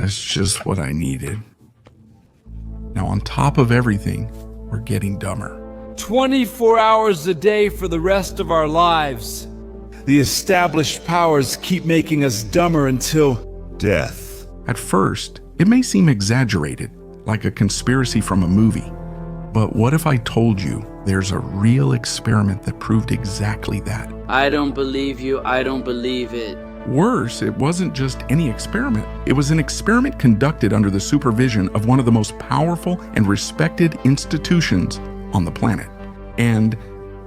That's just what I needed. Now, on top of everything, we're getting dumber. 24 hours a day for the rest of our lives. The established powers keep making us dumber until death. At first, it may seem exaggerated, like a conspiracy from a movie. But what if I told you there's a real experiment that proved exactly that? I don't believe you. I don't believe it. Worse, it wasn't just any experiment. It was an experiment conducted under the supervision of one of the most powerful and respected institutions on the planet. And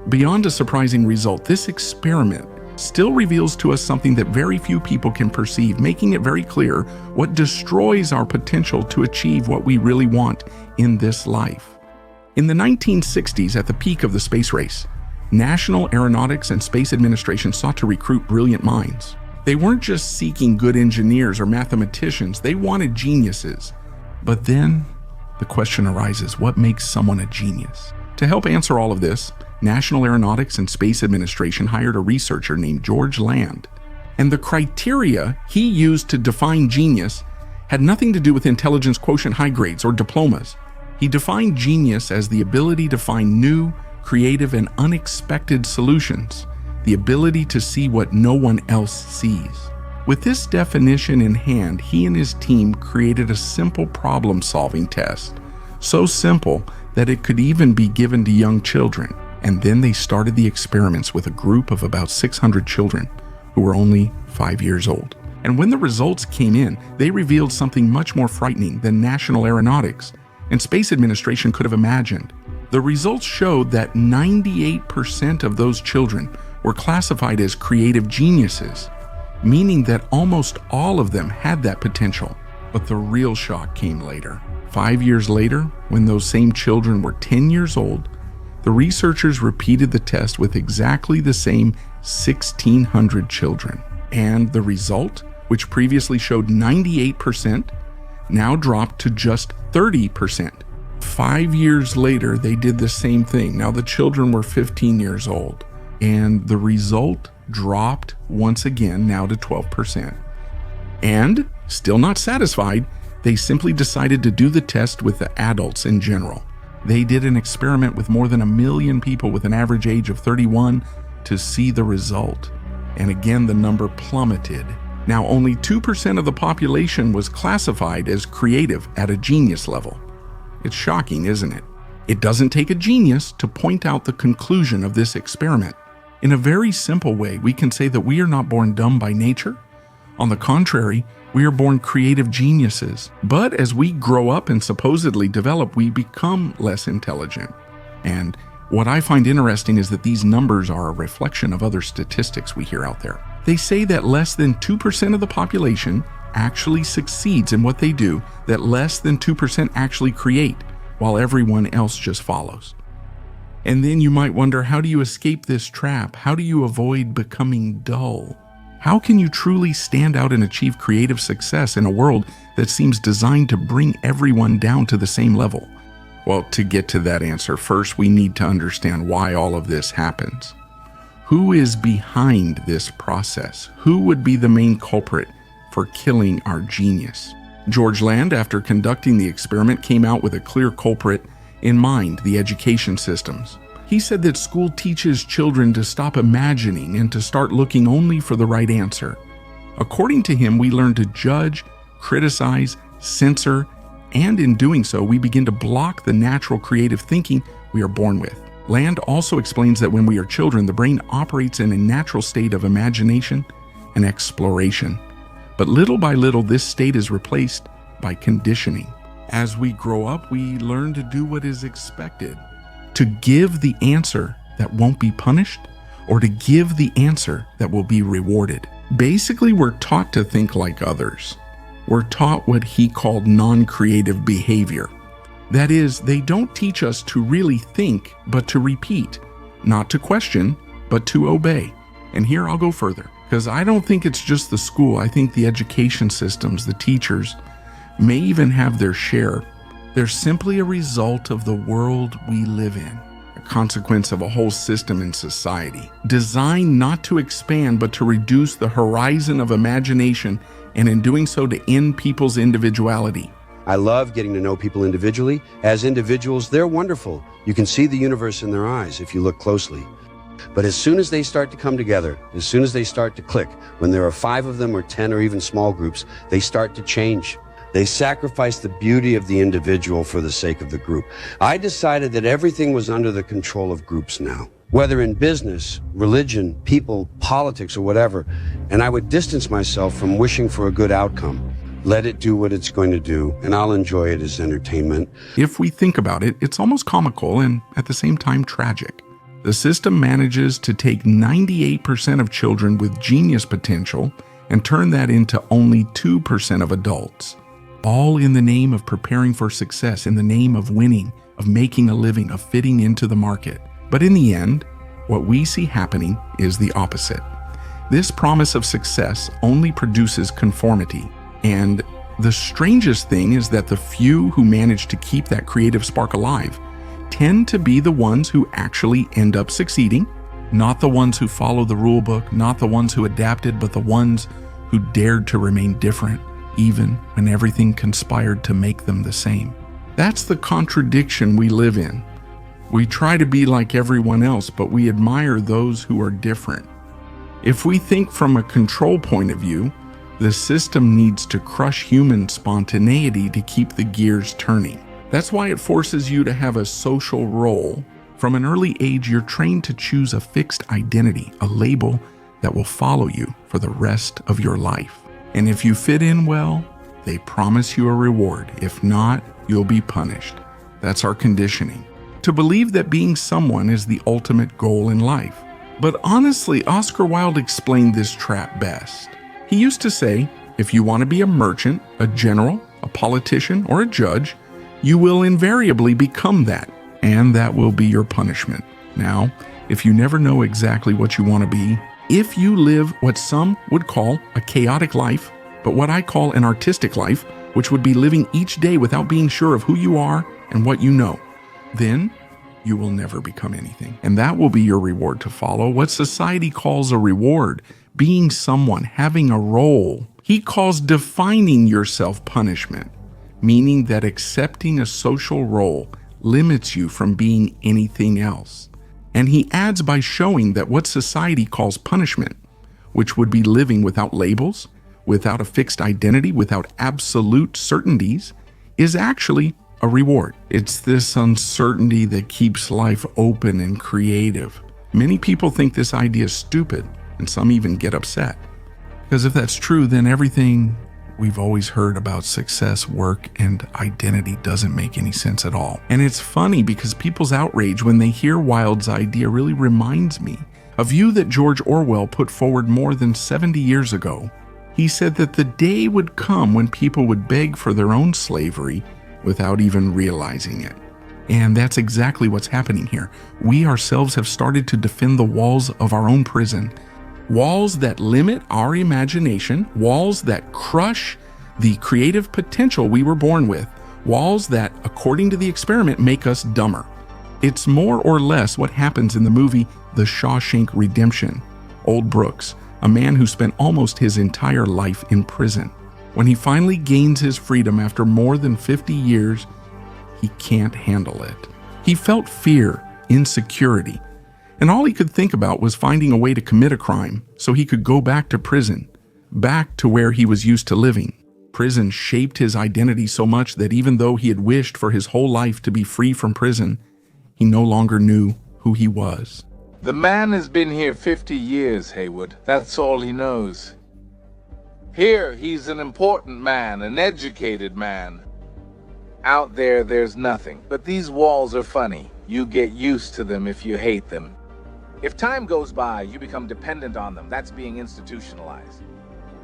beyond a surprising result, this experiment still reveals to us something that very few people can perceive, making it very clear what destroys our potential to achieve what we really want in this life. In the 1960s, at the peak of the space race, National Aeronautics and Space Administration sought to recruit brilliant minds. They weren't just seeking good engineers or mathematicians, they wanted geniuses. But then the question arises, what makes someone a genius? To help answer all of this, National Aeronautics and Space Administration hired a researcher named George Land. And the criteria he used to define genius had nothing to do with intelligence quotient high grades or diplomas. He defined genius as the ability to find new, creative, and unexpected solutions, the ability to see what no one else sees. With this definition in hand, he and his team created a simple problem-solving test, so simple that it could even be given to young children. And then they started the experiments with a group of about 600 children who were only 5 years old. And when the results came in, they revealed something much more frightening than National Aeronautics and Space Administration could have imagined. The results showed that 98% of those children were classified as creative geniuses, meaning that almost all of them had that potential. But the real shock came later. 5 years later, when those same children were 10 years old, the researchers repeated the test with exactly the same 1,600 children. And the result, which previously showed 98%, now dropped to just 30%. 5 years later, they did the same thing. Now the children were 15 years old, and the result dropped once again, now to 12%. And, still not satisfied, they simply decided to do the test with the adults in general. They did an experiment with more than 1 million people with an average age of 31 to see the result. And again, the number plummeted. Now, only 2% of the population was classified as creative at a genius level. It's shocking, isn't it? It doesn't take a genius to point out the conclusion of this experiment. In a very simple way, we can say that we are not born dumb by nature. On the contrary, we are born creative geniuses. But as we grow up and supposedly develop, we become less intelligent. And what I find interesting is that these numbers are a reflection of other statistics we hear out there. They say that less than 2% of the population actually succeeds in what they do, that less than 2% actually create, while everyone else just follows. And then you might wonder, how do you escape this trap? How do you avoid becoming dull? How can you truly stand out and achieve creative success in a world that seems designed to bring everyone down to the same level? Well, to get to that answer, first we need to understand why all of this happens. Who is behind this process? Who would be the main culprit for killing our genius? George Land, after conducting the experiment, came out with a clear culprit in mind: the education systems. He said that school teaches children to stop imagining and to start looking only for the right answer. According to him, we learn to judge, criticize, censor, and in doing so, we begin to block the natural creative thinking we are born with. Land also explains that when we are children, the brain operates in a natural state of imagination and exploration. But little by little, this state is replaced by conditioning. As we grow up, we learn to do what is expected, to give the answer that won't be punished, or to give the answer that will be rewarded. Basically, we're taught to think like others. We're taught what he called non-creative behavior. That is, they don't teach us to really think, but to repeat, not to question, but to obey. And here I'll go further, because I don't think it's just the school. I think the education systems, the teachers, may even have their share. They're simply a result of the world we live in. consequence of a whole system in society, designed not to expand but to reduce the horizon of imagination, and in doing so to end people's individuality. I love getting to know people individually. As individuals, they're wonderful. You can see the universe in their eyes if you look closely. But as soon as they start to come together, as soon as they start to click, when there are 5 of them or 10 or even small groups, they start to change. They sacrifice the beauty of the individual for the sake of the group. I decided that everything was under the control of groups now, whether in business, religion, people, politics, or whatever, and I would distance myself from wishing for a good outcome. Let it do what it's going to do, and I'll enjoy it as entertainment. If we think about it, it's almost comical and at the same time tragic. The system manages to take 98% of children with genius potential and turn that into only 2% of adults, all in the name of preparing for success, in the name of winning, of making a living, of fitting into the market. But in the end, what we see happening is the opposite. This promise of success only produces conformity. And the strangest thing is that the few who manage to keep that creative spark alive tend to be the ones who actually end up succeeding, not the ones who follow the rule book, not the ones who adapted, but the ones who dared to remain different, even when everything conspired to make them the same. That's the contradiction we live in. We try to be like everyone else, but we admire those who are different. If we think from a control point of view, the system needs to crush human spontaneity to keep the gears turning. That's why it forces you to have a social role. From an early age, you're trained to choose a fixed identity, a label that will follow you for the rest of your life. And if you fit in well, they promise you a reward. If not, you'll be punished. That's our conditioning. To believe that being someone is the ultimate goal in life. But honestly, Oscar Wilde explained this trap best. He used to say, if you want to be a merchant, a general, a politician, or a judge, you will invariably become that, and that will be your punishment. Now, if you never know exactly what you want to be, if you live what some would call a chaotic life, but what I call an artistic life, which would be living each day without being sure of who you are and what you know, then you will never become anything. And that will be your reward to follow, what society calls a reward. Being someone, having a role. He calls defining yourself punishment, meaning that accepting a social role limits you from being anything else. And he adds by showing that what society calls punishment, which would be living without labels, without a fixed identity, without absolute certainties, is actually a reward. It's this uncertainty that keeps life open and creative. Many people think this idea is stupid, and some even get upset. Because if that's true, then everything we've always heard about success, work, and identity doesn't make any sense at all. And it's funny because people's outrage when they hear Wilde's idea really reminds me a view that George Orwell put forward more than 70 years ago. He said that the day would come when people would beg for their own slavery without even realizing it. And that's exactly what's happening here. We ourselves have started to defend the walls of our own prison. Walls that limit our imagination, walls that crush the creative potential we were born with, walls that, according to the experiment, make us dumber. It's more or less what happens in the movie The Shawshank Redemption. Old Brooks, a man who spent almost his entire life in prison. When he finally gains his freedom after more than 50 years, he can't handle it. He felt fear, insecurity, and all he could think about was finding a way to commit a crime so he could go back to prison, back to where he was used to living. Prison shaped his identity so much that even though he had wished for his whole life to be free from prison, he no longer knew who he was. The man has been here 50 years, Haywood. That's all he knows. Here, he's an important man, an educated man. Out there, there's nothing. But these walls are funny. You get used to them if you hate them. If time goes by, you become dependent on them. That's being institutionalized.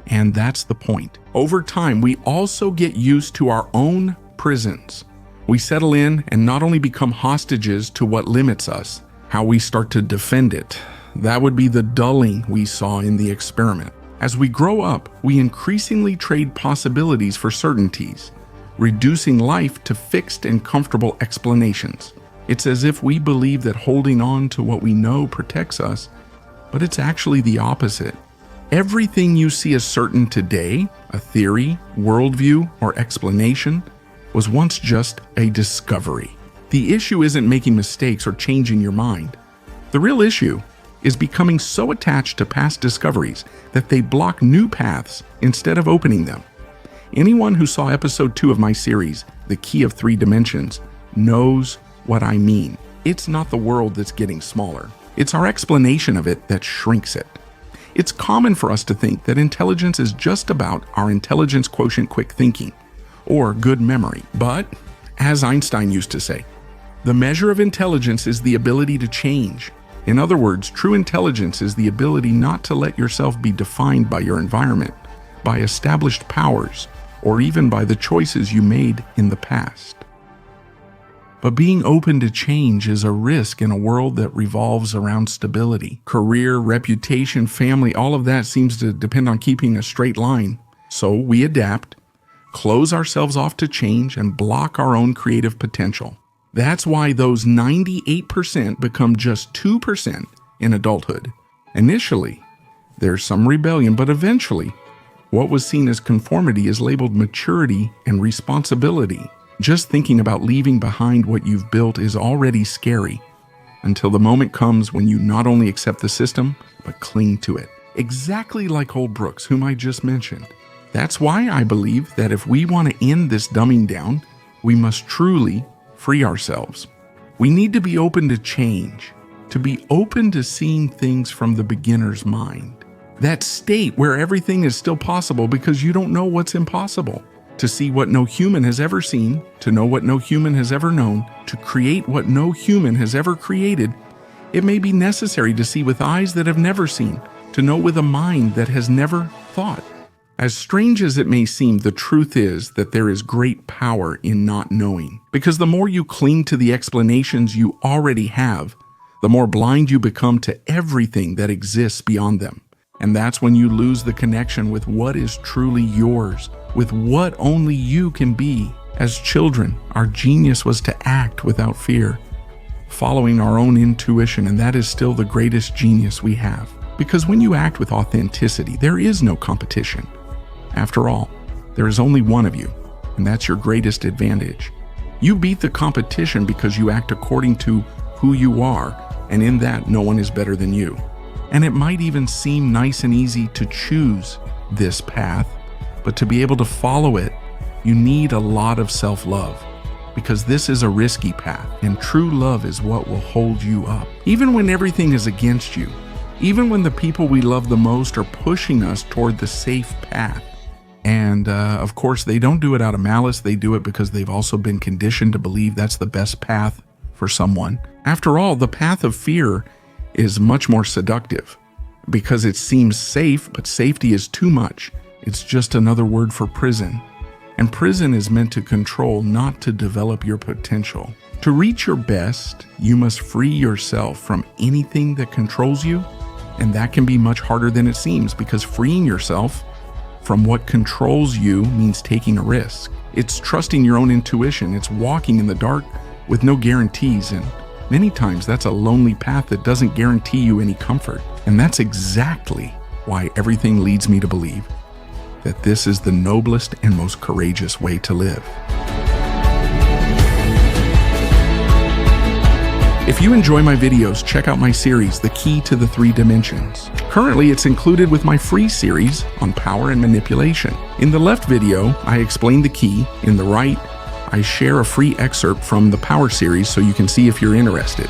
And that's the point. Over time, we also get used to our own prisons. We settle in and not only become hostages to what limits us, how we start to defend it. That would be the dulling we saw in the experiment. As we grow up, we increasingly trade possibilities for certainties, reducing life to fixed and comfortable explanations. It's as if we believe that holding on to what we know protects us, but it's actually the opposite. Everything you see as certain today, a theory, worldview, or explanation, was once just a discovery. The issue isn't making mistakes or changing your mind. The real issue is becoming so attached to past discoveries that they block new paths instead of opening them. Anyone who saw episode 2 of my series, The Key of Three Dimensions, knows what I mean. It's not the world that's getting smaller. It's our explanation of it that shrinks it. It's common for us to think that intelligence is just about our intelligence quotient quick thinking, or good memory. But, as Einstein used to say, the measure of intelligence is the ability to change. In other words, true intelligence is the ability not to let yourself be defined by your environment, by established powers, or even by the choices you made in the past. But being open to change is a risk in a world that revolves around stability. Career, reputation, family, all of that seems to depend on keeping a straight line. So we adapt, close ourselves off to change, and block our own creative potential. That's why those 98% become just 2% in adulthood. Initially, there's some rebellion, but eventually, what was seen as conformity is labeled maturity and responsibility. Just thinking about leaving behind what you've built is already scary, until the moment comes when you not only accept the system, but cling to it. Exactly like Old Brooks, whom I just mentioned. That's why I believe that if we want to end this dumbing down, we must truly free ourselves. We need to be open to change, to be open to seeing things from the beginner's mind. That state where everything is still possible because you don't know what's impossible. To see what no human has ever seen, to know what no human has ever known, to create what no human has ever created. It may be necessary to see with eyes that have never seen, to know with a mind that has never thought. As strange as it may seem, the truth is that there is great power in not knowing. Because the more you cling to the explanations you already have, the more blind you become to everything that exists beyond them. And that's when you lose the connection with what is truly yours, with what only you can be. As children, our genius was to act without fear, following our own intuition, and that is still the greatest genius we have. Because when you act with authenticity, there is no competition. After all, there is only one of you, and that's your greatest advantage. You beat the competition because you act according to who you are, and in that, no one is better than you. And it might even seem nice and easy to choose this path, but to be able to follow it, you need a lot of self-love, because this is a risky path, and true love is what will hold you up. Even when everything is against you, even when the people we love the most are pushing us toward the safe path. And of course, they don't do it out of malice, they do it because they've also been conditioned to believe that's the best path for someone. After all, the path of fear is much more seductive because it seems safe, but safety is too much. It's just another word for prison. And prison is meant to control, not to develop your potential. To reach your best, you must free yourself from anything that controls you, and that can be much harder than it seems because freeing yourself from what controls you means taking a risk. It's trusting your own intuition. It's walking in the dark with no guarantees, and many times that's a lonely path that doesn't guarantee you any comfort. And that's exactly why everything leads me to believe that this is the noblest and most courageous way to live. If you enjoy my videos, check out my series, The Key to the Three Dimensions. Currently, it's included with my free series on power and manipulation. In the left video, I explain the key. In the right, I share a free excerpt from the Power series so you can see if you're interested.